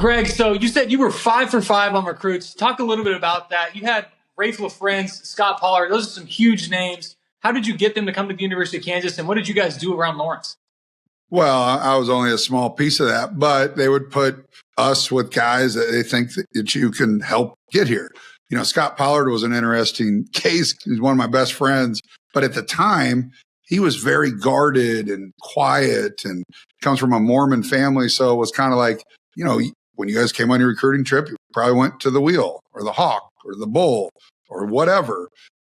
Greg, so you said you were 5 for 5 on recruits. Talk a little bit about that. You had Rafe LaFrance, Scott Pollard. Those are some huge names. How did you get them to come to the University of Kansas, and what did you guys do around Lawrence? Well, I was only a small piece of that, but they would put us with guys that they think that you can help get here. You know, Scott Pollard was an interesting case. He's one of my best friends, but at the time, he was very guarded and quiet and comes from a Mormon family. So it was kind of like, you know, when you guys came on your recruiting trip, you probably went to the Wheel or the Hawk or the Bull or whatever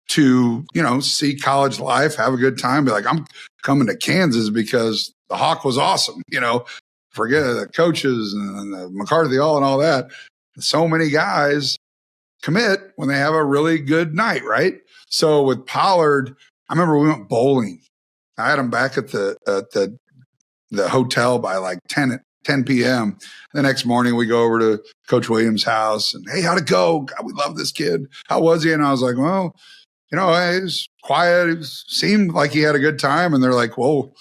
to, you know, see college life, have a good time. Be like, I'm coming to Kansas because the Hawk was awesome. You know, forget the coaches and the McCarthy and all that. So many guys commit when they have a really good night, right? So with Pollard, I remember we went bowling. I had him back at the hotel by like 10 p.m. The next morning, we go over to Coach Williams' house and, hey, how'd it go? God, we love this kid. How was he? And I was like, well, you know, he was quiet. He seemed like he had a good time. And they're like, whoa,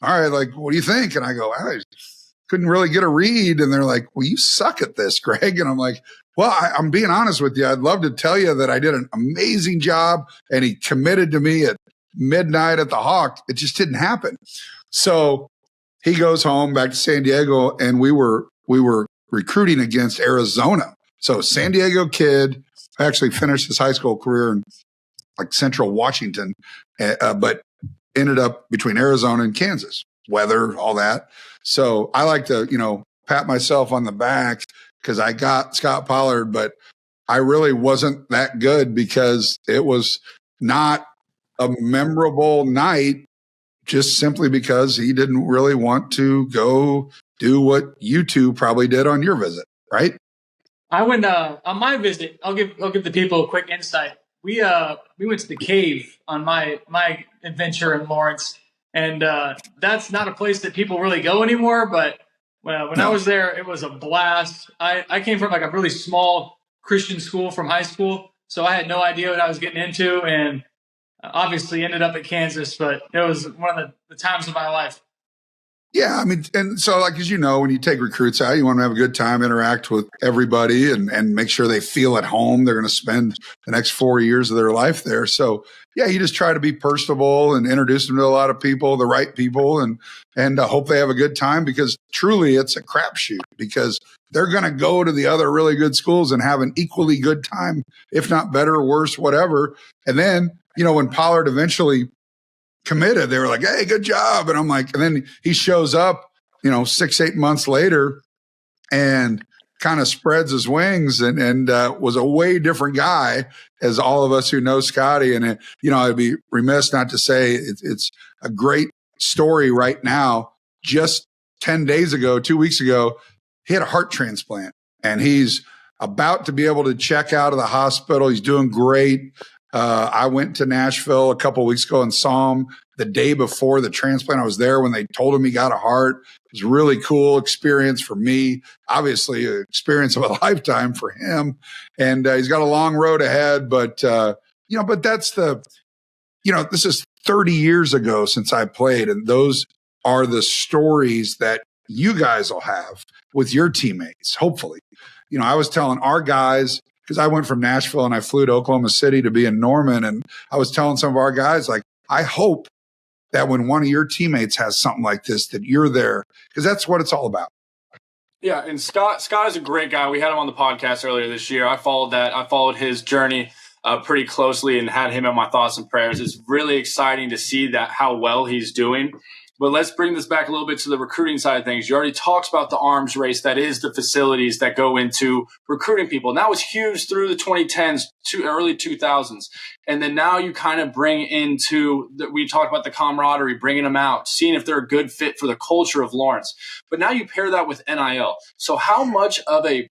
all right, like, what do you think? And I go, I couldn't really get a read. And they're like, well, you suck at this, Greg. And I'm like, well, I'm being honest with you. I'd love to tell you that I did an amazing job and he committed to me at midnight at the Hawk. It just didn't happen. So he goes home back to San Diego, and we were recruiting against Arizona. So San Diego kid actually finished his high school career in like Central Washington, but ended up between Arizona and Kansas. Weather, all that. So I like to, you know, pat myself on the back because I got Scott Pollard, but I really wasn't that good because it was not a memorable night. Just simply because he didn't really want to go do what you two probably did on your visit, right? I went on my visit. I'll give the people a quick insight. We went to the cave on my adventure in Lawrence, and that's not a place that people really go anymore. But when I was there, it was a blast. I came from like a really small Christian school from high school, so I had no idea what I was getting into, and obviously ended up at Kansas, but it was one of the times of my life. Yeah, I mean, and so like, as you know, when you take recruits out, you want to have a good time, interact with everybody and make sure they feel at home. They're going to spend the next 4 years of their life there. So yeah, you just try to be personable and introduce them to a lot of people, the right people, and hope they have a good time, because truly it's a crapshoot, because they're going to go to the other really good schools and have an equally good time, if not better or worse, whatever. And then, you know, when Pollard eventually committed, they were like, hey, good job. And I'm like, and then he shows up, you know, 6-8 months later and kind of spreads his wings and was a way different guy, as all of us who know Scotty. And, you know, I'd be remiss not to say it's a great story right now. Just 10 days ago, 2 weeks ago, he had a heart transplant and he's about to be able to check out of the hospital. He's doing great. I went to Nashville a couple of weeks ago and saw him the day before the transplant. I was there when they told him he got a heart. It was a really cool experience for me, obviously an experience of a lifetime for him. And he's got a long road ahead, but, you know, but that's this is 30 years ago since I played. And those are the stories that you guys will have with your teammates, hopefully. You know, I was telling our guys, because I went from Nashville and I flew to Oklahoma City to be in Norman. And I was telling some of our guys, like, I hope that when one of your teammates has something like this, that you're there, because that's what it's all about. Yeah, and Scott is a great guy. We had him on the podcast earlier this year. I followed his journey pretty closely and had him in my thoughts and prayers. It's really exciting to see that how well he's doing. But let's bring this back a little bit to the recruiting side of things. You already talked about the arms race that is the facilities that go into recruiting people. And that was huge through the 2010s to early 2000s. And then now you kind of bring into we talked about the camaraderie, bringing them out, seeing if they're a good fit for the culture of Lawrence. But now you pair that with NIL. So how much of a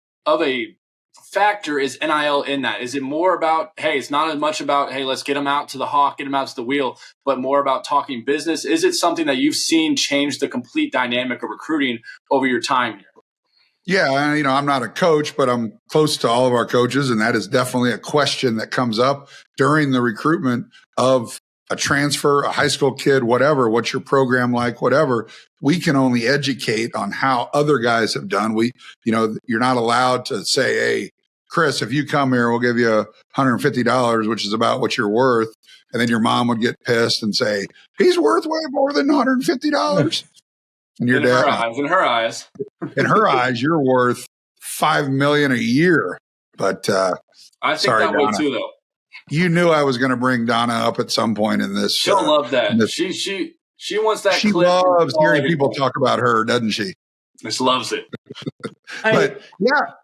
factor is NIL in that? Is it more about, hey, it's not as much about, hey, let's get them out to the Hawk, get them out to the Wheel, but more about talking business? Is it something that you've seen change the complete dynamic of recruiting over your time here? Yeah, you know, I'm not a coach, but I'm close to all of our coaches, and that is definitely a question that comes up during the recruitment of a transfer, a high school kid, whatever, what's your program like, whatever, we can only educate on how other guys have done. You're not allowed to say, hey, Chris, if you come here, we'll give you $150, which is about what you're worth. And then your mom would get pissed and say, he's worth way more than $150. And your dad, in her eyes, you're worth $5 million a year. But I think that way too, though. You knew I was going to bring Donna up at some point in this. She'll love that. She wants that. She loves hearing people talk about her, doesn't she? She loves it. But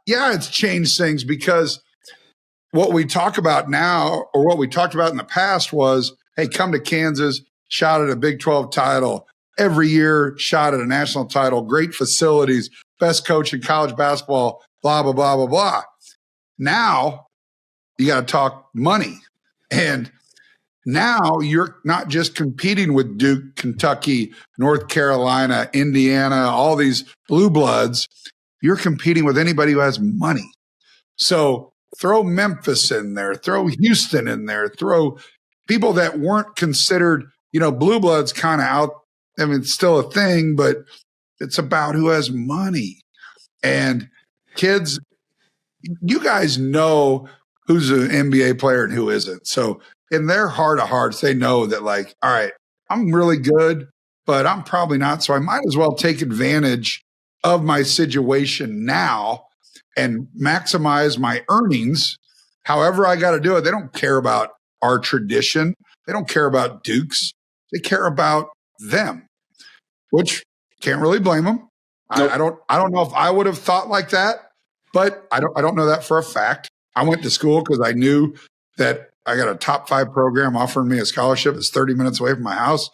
yeah, it's changed things, because what we talk about now, or what we talked about in the past, was, hey, come to Kansas, shot at a Big 12 title every year, shot at a national title, great facilities, best coach in college basketball, blah, blah, blah, blah, blah. Now you got to talk money. And now you're not just competing with Duke, Kentucky, North Carolina, Indiana, all these blue bloods. You're competing with anybody who has money. So throw Memphis in there, throw Houston in there, throw people that weren't considered, blue bloods kind of out. I mean, it's still a thing, but it's about who has money. And kids, you guys know who's an NBA player and who isn't. So in their heart of hearts, they know that, like, all right, I'm really good, but I'm probably not. So I might as well take advantage of my situation now and maximize my earnings. However I got to do it. They don't care about our tradition. They don't care about Dukes. They care about them, which can't really blame them. Nope. I don't know if I would have thought like that, but I don't know that for a fact. I went to school because I knew that I got a top 5 program offering me a scholarship. It's 30 minutes away from my house.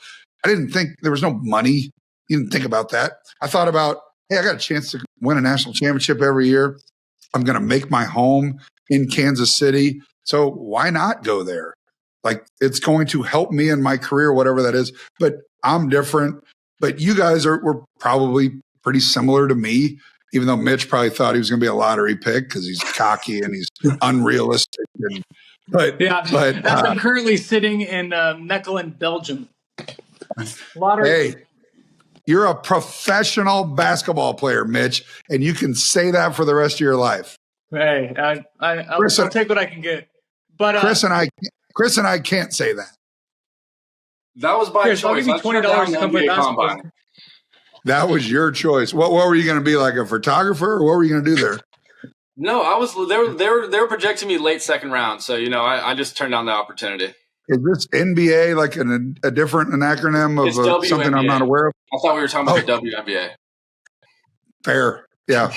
I didn't think there was no money. You didn't think about that. I thought about, hey, I got a chance to win a national championship every year. I'm going to make my home in Kansas City. So why not go there? Like, it's going to help me in my career, whatever that is. But I'm different. But you guys were probably pretty similar to me, even though Mitch probably thought he was going to be a lottery pick because he's cocky and he's unrealistic. I'm currently sitting in Mechelen, Belgium. Lottery. Hey, you're a professional basketball player, Mitch, and you can say that for the rest of your life. Hey, I'll take what I can get. But Chris and I can't say that. That was by choice. I'll give you $20 to come play basketball. That was your choice. What were you going to be, like a photographer, or what were you going to do there? No, I was. They were projecting me late second round, so I just turned down the opportunity. Is this NBA like a different acronym of something I'm not aware of? I thought we were talking about the WNBA. Fair, yeah.